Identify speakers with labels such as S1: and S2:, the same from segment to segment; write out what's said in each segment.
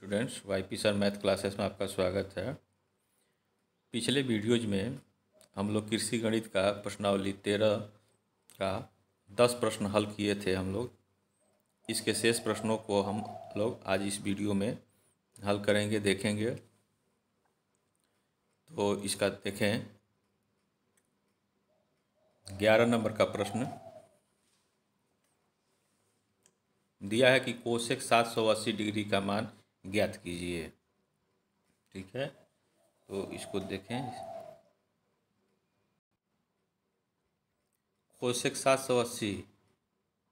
S1: Students, YP sir math classes में आपका स्वागत है। पिछले वीडियोज में हम लोग कृषि गणित का प्रश्नावली 13 का 10 प्रश्न हल किए थे हम लोग। इसके शेष प्रश्नों को हम लोग आज इस वीडियो में हल करेंगे, देखेंगे। तो इसका देखें, 11 नंबर का प्रश्न दिया है कि कोसेक 780 डिग्री का मान ज्ञात कीजिए। ठीक है, तो इसको देखें। कोसेक 780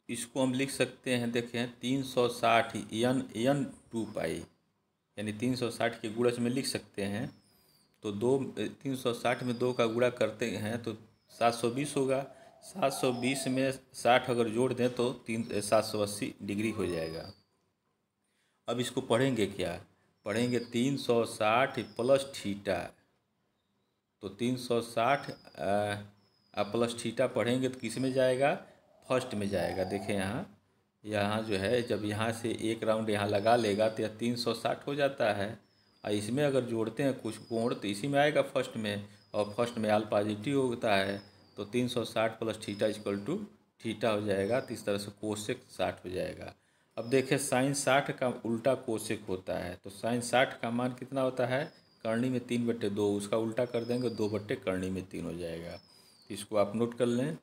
S1: इसको हम लिख सकते हैं, देखें 360 एन 2 पाई, यानी 360 के गुणज में लिख सकते हैं। तो 360 में 2 का गुणा करते हैं तो 720 होगा। 720 में 60 अगर जोड़ दें तो 780 डिग्री हो जाएगा। अब इसको पढ़ेंगे क्या? पढ़ेंगे 360 प्लस थीटा। तो 360 प्लस थीटा पढ़ेंगे तो किस में जाएगा? फर्स्ट में जाएगा। देखें यहाँ जो है, जब यहाँ से एक राउंड यहाँ लगा लेगा तो यह 360 हो जाता है। और इसमें अगर जोड़ते हैं कुछ कोण तो इसी में आएगा फर्स्ट में, और फर्स्ट में आल पॉजिटिव होता है। तो 360 plus theta equal to theta हो जाएगा। तो इस तरह से कोसेक 60 हो जाएगा। अब देखें, साइन 60 का उल्टा कोसेक होता है। तो साइन 60 का मान कितना होता है? करनी में 3/2, उसका उल्टा कर देंगे 2/करनी में 3 हो जाएगा। इसको आप नोट कर लें।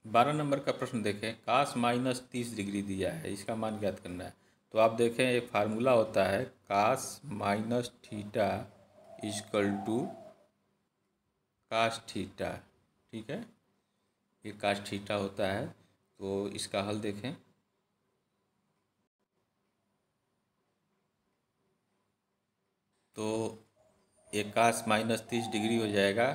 S1: बारह नंबर का प्रश्न देखें, कास -30 डिग्री दिया है, इसका मान ज्ञात करना है। तो आप देखें, एक फार्मूला होता है cos minus theta equal to cos theta. ठीक है, ये कास थीटा होता है। तो इसका हल देखें। तो ये कास -30 डिग्री हो जाएगा,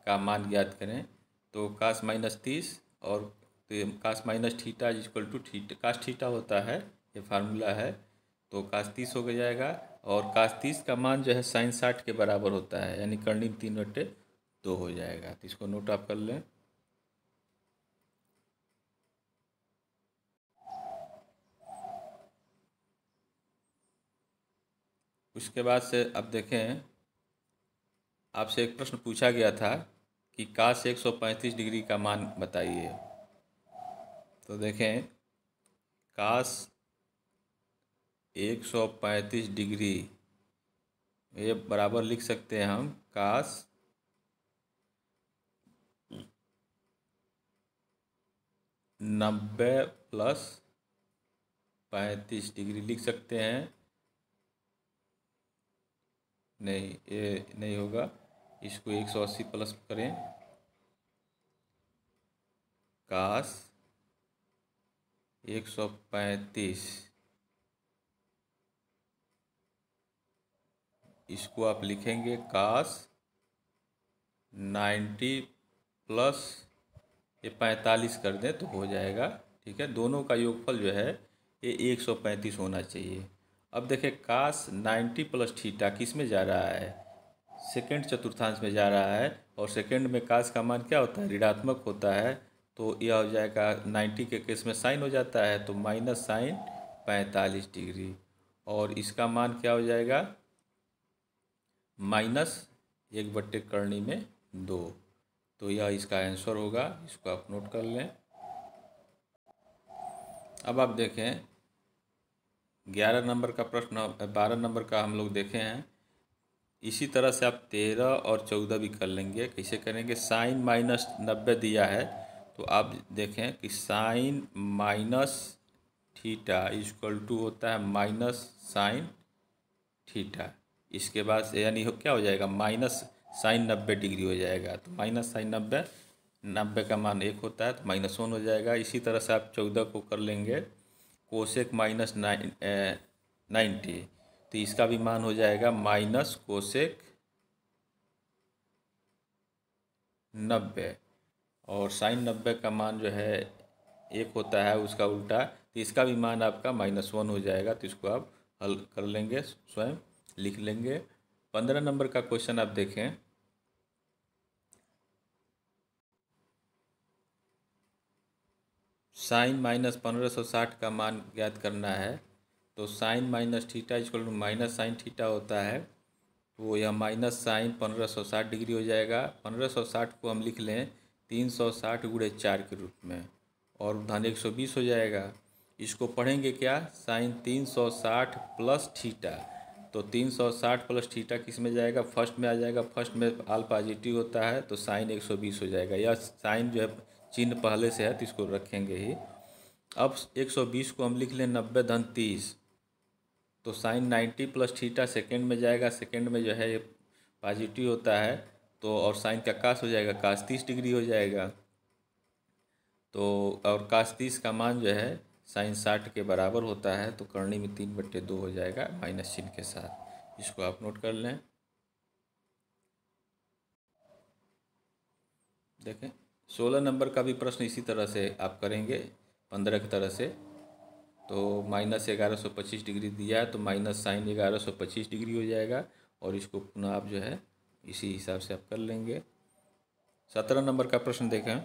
S1: का मान ज्ञात करें। तो कास -30 और तो cos minus theta equal to theta, cos theta होता है, ये फार्मूला है। तो कास 30 हो जाएगा, और कास 30 का मान जो है साइन 60 के बराबर होता है, यानी करनी में 3/2 हो जाएगा। तो इसको नोट आप कर लें। उसके बाद से अब देखें, आपसे एक प्रश्न पूछा गया था कि कास 135 डिग्री का मान बताइए। तो देखें, कास 135 डिग्री ये बराबर लिख सकते हैं हम कास 90 प्लस 35 डिग्री लिख सकते हैं। नहीं, ये नहीं होगा, इसको 180 प्लस करें। कास 135, इसको आप लिखेंगे कास 90 प्लस ये 45 कर दें तो हो जाएगा। ठीक है, दोनों का योगफल जो है ये 135 होना चाहिए। अब देखें, कास 90 प्लस थीटा किस में जा रहा है? सेकेंड चतुर्थांश में जा रहा है, और सेकेंड में कास का मान क्या होता है? ऋणात्मक होता है। तो यह हो जाएगा 90 के केस में साइन हो जाता है, तो माइनस साइन 45 डिग्री, और इसका मान क्या हो जाएगा? -1/करनी में 2। तो यह इसका आंसर होगा। इसको आप नोट कर लें। अब आप देखें, 11 नंबर का प्रश्न 12 नंबर का हम लोग देखे हैं। इसी तरह से आप 13 और 14 भी कर लेंगे। कैसे करेंगे? साइन -90 दिया है, तो आप देखें कि sine minus theta equal to होता है माइनस साइन थीटा। इसके बाद से यानी क्या हो जाएगा? माइनस साइन 90 डिग्री हो जाएगा। तो माइनस साइन 90 का मान 1 होता है, तो -1 हो जाएगा। इसी तरह से आप 14 को कर लेंगे, कोसेक -90, तो इसका भी मान हो जाएगा माइनस कोसेक 90, और साइन 90 का मान जो है 1 होता है, उसका उल्टा। तो इसका भी मान आपका -1 हो जाएगा। तो इसको आप हल कर लेंगे, स्वयं लिख लेंगे। 15 नंबर का क्वेश्चन आप देखें। साइन माइनस 1560 का मान ज्ञात करना है। तो sine minus theta equal to minus sine theta होता है। तो यह माइनस साइन 1560 डिग्री हो जाएगा। 1560 को हम लिख लें 360 गुणे 4 के रूप में, और धन 120 हो जाएगा। इसको पढ़ेंगे क्या, साइन 360 प्लस थीटा। तो 360 प्लस थीटा किस में जाएगा, फर्स्ट में आ जाएगा। फर्स्ट में आल पॉजिटिव होता है तो साइन 120 हो जाएगा। यह साइन जो है चिन्ह पहले से है तो इसको रखेंगे ही। अब 120 को हम लिख लें 90 धन 30। तो साइन 90 प्लस थीटा सेकेंड में जाएगा। सेकेंड में जो है ये पॉजिटिव होता है तो, और साइन का कास हो जाएगा, कास 30 डिग्री हो जाएगा। तो और कास 30 का मान जो है साइन 60 के बराबर होता है। तो करनी में 3/2 हो जाएगा माइनस चिन्ह के साथ। इसको आप नोट कर लें। देखें 16 नंबर का भी प्रश्न इसी तरह से आप करेंगे 15 की तरह से। तो माइनस 1125 डिग्री दिया है तो माइनस साइन 1125 डिग्री हो जाएगा, और इसको पुनः आप जो है इसी हिसाब से आप कर लेंगे। 17 नंबर का प्रश्न देखें।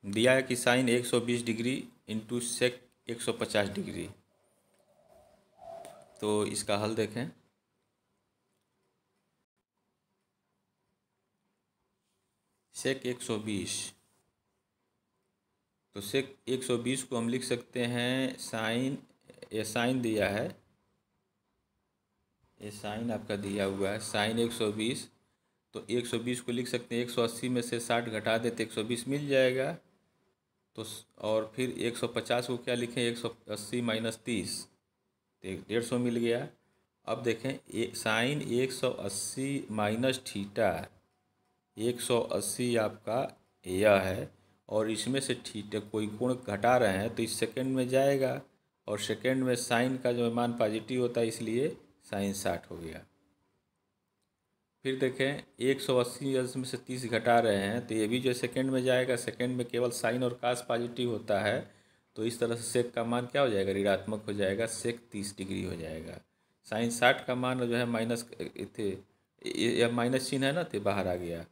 S1: दिया है कि sine 120 degree into sec 150 degree. तो इसका हल देखें। सेक 120, तो सेक 120 को हम लिख सकते हैं साइन, ये साइन दिया है, ये साइन आपका दिया हुआ है साइन 120। तो 120 को लिख सकते हैं 180 में से 60 घटा देते 120 मिल जाएगा। तो और फिर 150 को क्या लिखें, 180 माइनस 30 तो 150 मिल गया। अब देखें साइन 180 माइनस थीटा 180 आपका यह है, और इसमें से थीटा कोई कोण घटा रहे हैं तो इस सेकंड में जाएगा, और सेकंड में साइन का जो मान पॉजिटिव होता है इसलिए साइन 60 हो गया। फिर देखें 180 में से 30 घटा रहे हैं तो ये भी जो सेकंड में जाएगा। सेकंड में केवल साइन और कास पॉजिटिव होता है, तो इस तरह से सेक का मान क्या हो जाएगा, ऋणात्मक हो जाएगा, सेक 30 डिग्री हो जाएगा। साइन 60 का मान जो है माइनस थे, यह माइनस चिन्ह है ना, तो बाहर आ गया।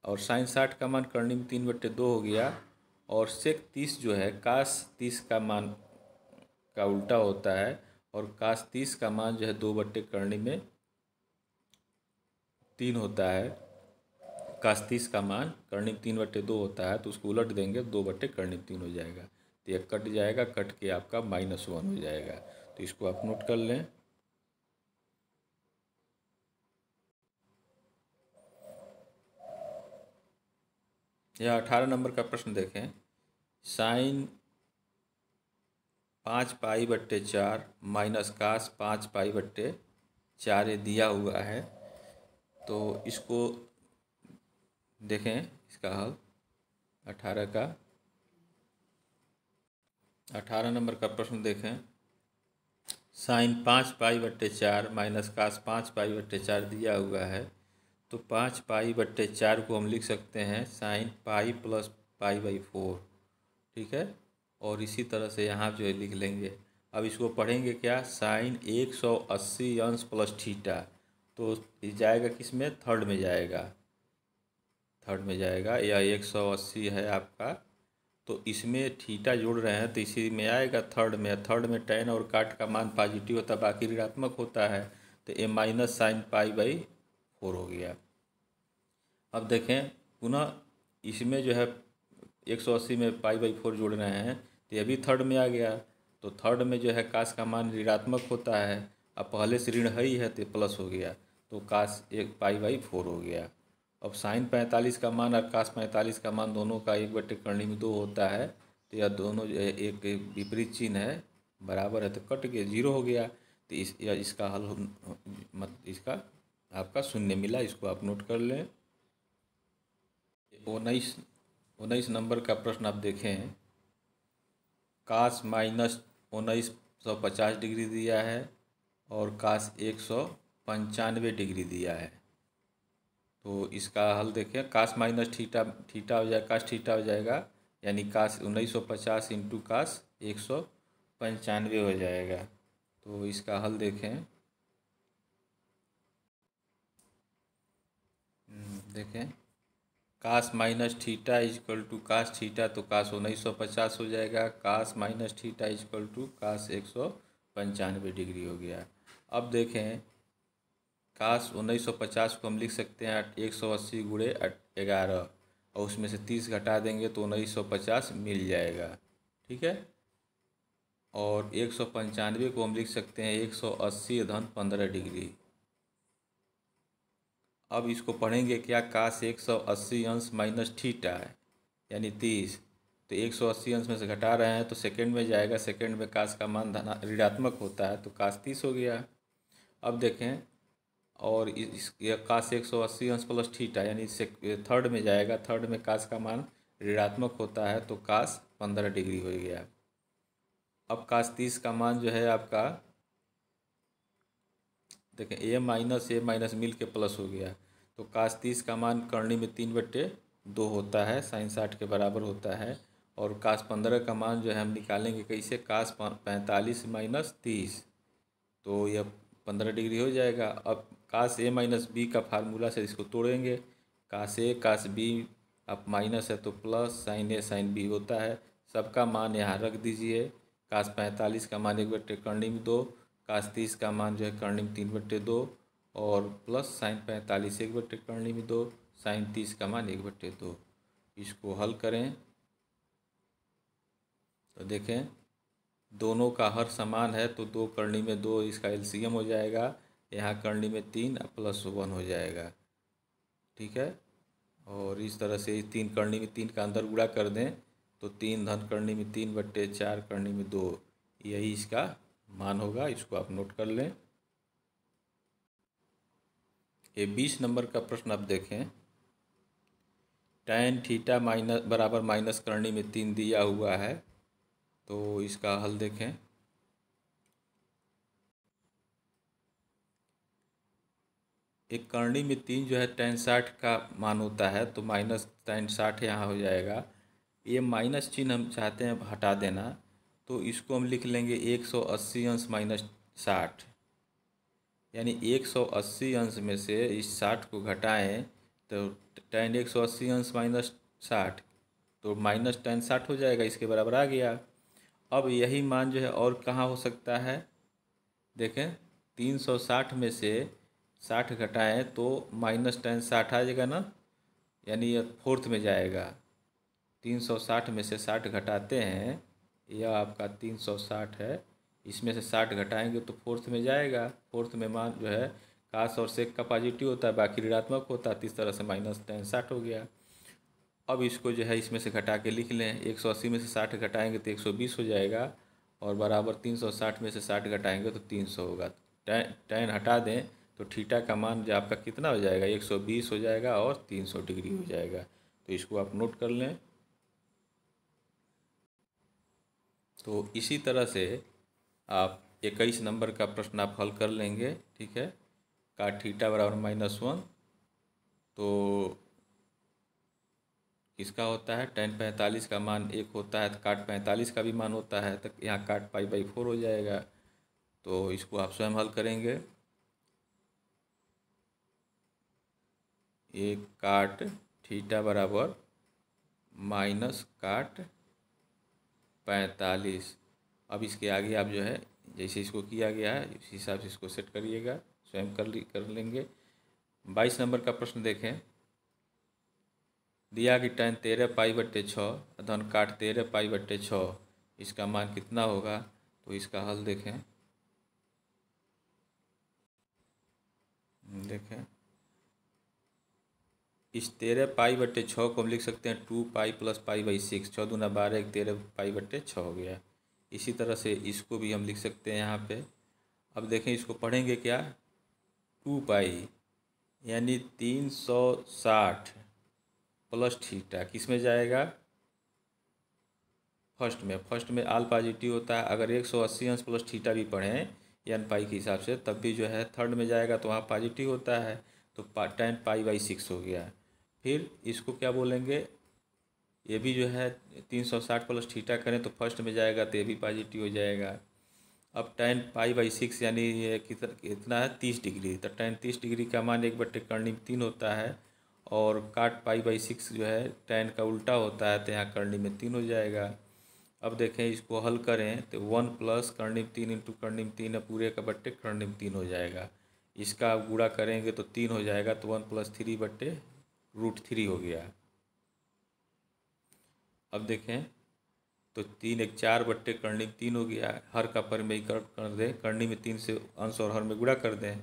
S1: और साइन 60 का मान करनी में 3/2 हो गया। और सेक 30 जो है कास 30 का मान का उल्टा होता है, और कास 30 का मान जो है 2/करनी में 3 होता है। कास 30 का मान करनी में 3/2 होता है, तो उसको उलट देंगे 2/करनी में 3 हो जाएगा। तो यह कट जाएगा, कट के आपका -1 हो जाएगा। तो इसको आप नोट कर लें। यह 18 नंबर का प्रश्न देखें। साइन 5π/4 माइनस कास 5π/4 ये दिया हुआ है। तो इसको देखें, इसका हल 18 नंबर का प्रश्न देखें। साइन 5π/4 माइनस कास 5π/4 दिया हुआ है। तो 5π/4 को हम लिख सकते हैं साइन पाई प्लस π/4, ठीक है। और इसी तरह से यहाँ जो है लिख लेंगे। अब इसको पढ़ेंगे क्या, साइन 180 अंश प्लस थीटा। तो जाएगा किस में, थर्ड में जाएगा, थर्ड में जाएगा। यह 180 है आपका, तो इसमें थीटा जोड़ रहे हैं तो इसी में आएगा थर्ड में। थर्ड में tan और काट का मान पॉजिटिव होता है, बाकी ऋणात्मक होता है। तो ये माइनस साइन π/4 हो गया। अब देखें पुनः इसमें जो है 180 में π/4 जोड़ रहे हैं तो यह भी थर्ड में आ गया। तो थर्ड में जो है कास का मान ऋणात्मक होता है, अब पहले से ऋण है ही है तो प्लस हो गया, तो कास 1π/4 हो गया। अब साइन 45 का मान और कास 45 का मान दोनों का 1/करनी में 2 होता है। तो यह दोनों जो है एक विपरीत चिन्ह है, बराबर है, तो कट के 0 हो गया। तो इसका हल इसका आपका शून्य मिला। इसको आप नोट कर लें। 19 नंबर का प्रश्न आप देखें। कास -1950 डिग्री दिया है और कास 195 डिग्री दिया है। तो इसका हल देखें। कास माइनस थीटा हो जाएगा, कास थीटा हो जाएगा, यानी कास 1950 इंटू कास 195 हो जाएगा। तो इसका हल देखें। देखें cos minus theta is equal to cos theta, तो कास 1950 हो जाएगा। Cos minus theta is equal to cos 195 degree हो गया। अब देखें कास 1950 को हम लिख सकते हैं 180 गुणे 11, और उसमें से 30 घटा देंगे तो 1950 मिल जाएगा। ठीक है। और 195 को हम लिख सकते हैं 180 धन 15 डिग्री। अब इसको पढ़ेंगे क्या, कास 180 अंश माइनस थीटा है यानी 30, तो 180 अंश में से घटा रहे हैं तो सेकंड में जाएगा। सेकंड में कास का मान ऋणात्मक होता है तो कास 30 हो गया। अब देखें, और कास 180 अंश प्लस थीटा यानी थर्ड में जाएगा। थर्ड में कास का मान ऋणात्मक होता है तो कास 15 डिग्री हो गया। अब कास 30 का मान जो है आपका, देखें ए माइनस मिल के प्लस हो गया, तो कास 30 का मान करनी में 3/2 होता है, साइन 60 के बराबर होता है। और कास 15 का मान जो है हम निकालेंगे कैसे, कास 45 माइनस 30, तो यह 15 डिग्री हो जाएगा। अब कास ए माइनस बी का फार्मूला से इसको तोड़ेंगे, कास ए कास बी, अब माइनस है तो प्लस, साइन ए साइन बी होता है। सबका मान यहाँ रख दीजिए। कास 45 का मान 1/2, कास 30 का मान जो है कर्णिम 3/2, और प्लस साइन 45 1/2, साइन 30 का मान 1/2। इसको हल करें तो देखें दोनों का हर समान है तो 2 करनी में 2 इसका एलसीएम हो जाएगा। यहाँ करनी में 3 प्लस 1 हो जाएगा। ठीक है। और इस तरह से 3 करनी में 3 का अंदर गुणा कर दें तो 3 धन करनी में 3/4 करनी में 2, यही इसका मान होगा। इसको आप नोट कर लें। ये 20 नंबर का प्रश्न आप देखें, tan थीटा माइनस बराबर माइनस करनी में 3 दिया हुआ है, तो इसका हल देखें। एक करनी में 3 जो है tan 60 का मान होता है, तो माइनस tan 60 यहाँ हो जाएगा। ये माइनस चिन्ह हम चाहते हैं हटा देना, तो इसको हम लिख लेंगे 180 अंश माइनस 60, यानी 180 अंश में से इस 60 को घटाएं तो tan 180 अंश माइनस 60, तो माइनस tan 60 हो जाएगा, इसके बराबर आ गया। अब यही मान जो है और कहाँ हो सकता है, देखें 360 में से 60 घटाएं तो माइनस tan 60 आ जाएगा ना, यानी यह फोर्थ में जाएगा। 360 में से 60 घटाते हैं, यह आपका 360 है, इसमें से 60 घटाएंगे तो फोर्थ में जाएगा। फोर्थ में मान जो है कास और सेक का पॉजिटिव होता है, बाकी ऋणात्मक होता है, तो इस तरह से माइनस tan 60 हो गया। अब इसको जो है इसमें से घटा के लिख लें, 180 में से 60 घटाएंगे तो 120 हो जाएगा, और बराबर 360 में से 60 घटाएंगे तो 300 होगा। tan हटा दें तो थीटा का मान जो आपका कितना हो जाएगा, 120 हो जाएगा और 300 डिग्री हो जाएगा। तो इसको आप नोट कर लें। तो इसी तरह से आप 21 नंबर का प्रश्न आप हल कर लेंगे। ठीक है। काट थीटा बराबर -1, तो किसका होता है, tan 45 का मान 1 होता है, तो काट 45 का भी मान होता है, तो यहाँ काट π/4 हो जाएगा। तो इसको आप स्वयं हल करेंगे। एक काट थीटा बराबर माइनस काट 45। अब इसके आगे आप जो है जैसे इसको किया गया है इस हिसाब से इसको सेट करिएगा, स्वयं कर लेंगे। 22 नंबर का प्रश्न देखें, दिया कि tan 13π/6 धन काट 13π/6, इसका मान कितना होगा, तो इसका हल देखें। इस 13π/6 को हम लिख सकते हैं 2π + π/6, 6 दूना 12, 13π/6 हो गया। इसी तरह से इसको भी हम लिख सकते हैं यहाँ पे। अब देखें इसको पढ़ेंगे क्या, 2π यानी 360 प्लस थीटा किस में जाएगा, फर्स्ट में आल पॉजिटिव होता है। अगर 180 अंश प्लस थीटा भी पढ़ें n पाई के हिसाब से, तब भी जो है थर्ड में जाएगा तो वहाँ पॉजिटिव होता है, तो tan π/6 हो गया। फिर इसको क्या बोलेंगे, ये भी जो है 360 प्लस थीटा करें तो फर्स्ट में जाएगा तो ये भी पॉजिटिव हो जाएगा। अब tan π/6 यानी ये कितना है, 30 डिग्री, तो tan 30 डिग्री का मान 1/3 होता है, और काट पाई/6 जो है tan का उल्टा होता है, तो यहाँ कर्णी में 3 हो जाएगा। अब देखें इसको हल करें तो 1 प्लस कर्णिम 3 इंटू कर्णिम 3 है पूरे का बट्टे कर्णिम 3 हो जाएगा। इसका आप गुणा करेंगे तो 3 हो जाएगा, तो 1 प्लस 3 बट्टे √3 हो गया। अब देखें तो 3 एक 4 बट्टे कर्णिम 3 हो गया। हर का परिमेयीकरण कर दें, कर्णी में 3 से अंश और हर में गुणा कर दें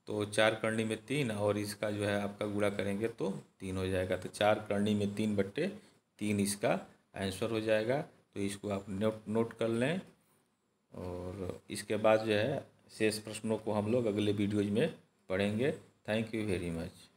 S1: तो 4 कर्णी में 3, और इसका जो है आपका गुणा करेंगे तो 3 हो जाएगा। तो 4 कर्णी में 3 बट्टे 3 इसका आंसर हो जाएगा। तो इसको आप नोट कर लें, और इसके बाद जो है शेष प्रश्नों को हम लोग अगले वीडियोज में पढ़ेंगे। Thank you very much.